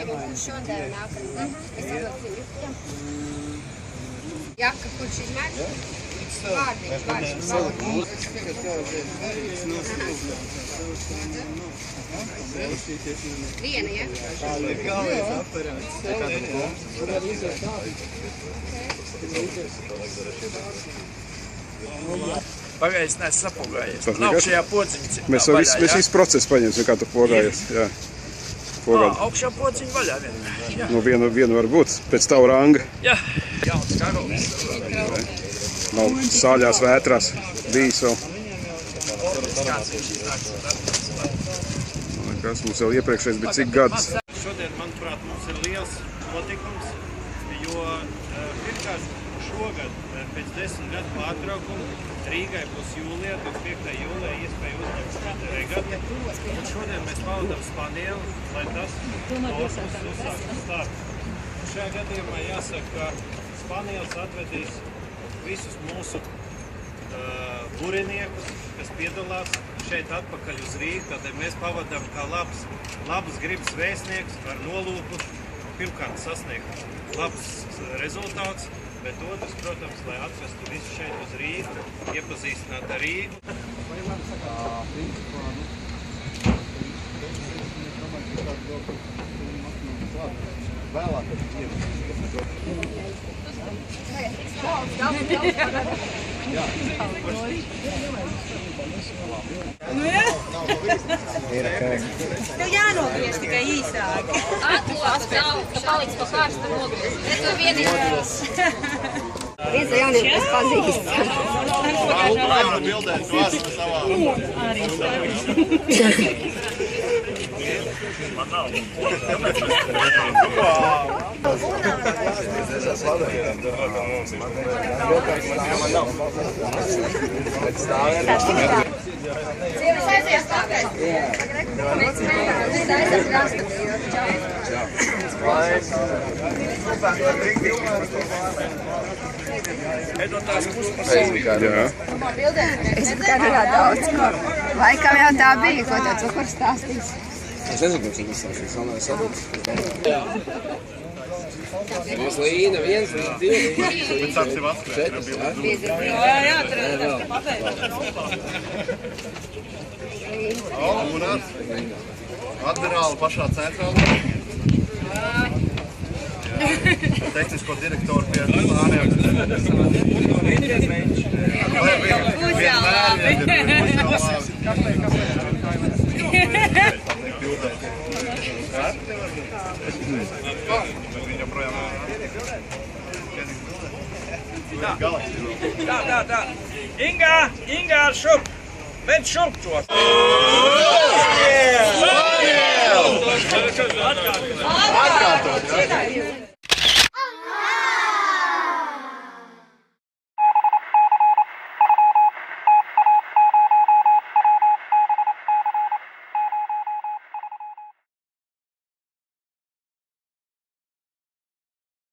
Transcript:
Šodien nākamā. Es atdodu viņu. Jaka, kurš izmēr? Vārdiņš. Viena, ja? Pagaidzi, neesi sapogājies. Augšējā podziņa Mēs visu procesu paņemsim, kā tu pogājies. Jā. Augšējā podziņa vaļā vienmēr. Nu, vienu var būt, pēc tavu ranga. Jā, jauns karolis. Nav sāļās vētrās bijis vēl. Kas mums vēl iepriekšējais bija cik gads? Šodien, manuprāt, mums ir liels notikums, jo pirmkārt šogad pēc 10 gadu pārtraukuma Rīgai būs jūlijā, 25. jūlijā iespēja uzņemt regati. Un šodien mēs pavadām Spanielu, lai tas posms uzsāktu startu. Šajā gadījumā jāsaka, ka Spanielas atvedīs visus mūsu buriniekus, kas piedalās šeit atpakaļ uz Rīgu. Tādēļ mēs pavadām kā labas gribas vēstnieks ar nolūku pirmkārt sasniegt labus rezultātus, bet otrs, protams, lai atvestu visu šeit uz Rīgu, iepazīstināt ar Rīgu. Tev jānogriez tikai īsāk. Atklās ka paliks pa karstu nogriez. Es to vienīgais. Viens no jauniem, kas pazīst. Varu bildēt to esmu savā. Man nav. Sievas aizies tāpēc. Mēs aizies raskatījot. Es garā daudz ko. Laikam jau tā bija, ko tā cukurs stāstīs. Es nezinu, kāds viņš izstāstīs, vēl nevis sadūks. Mums līna 1, 2, 4, 5. Jā, tur pabeigts. Admirāli pašā centrālā. Tehnisko direktoru pie ārējām. Tā. Ingā, šup! Ved šup to! Atkārtot!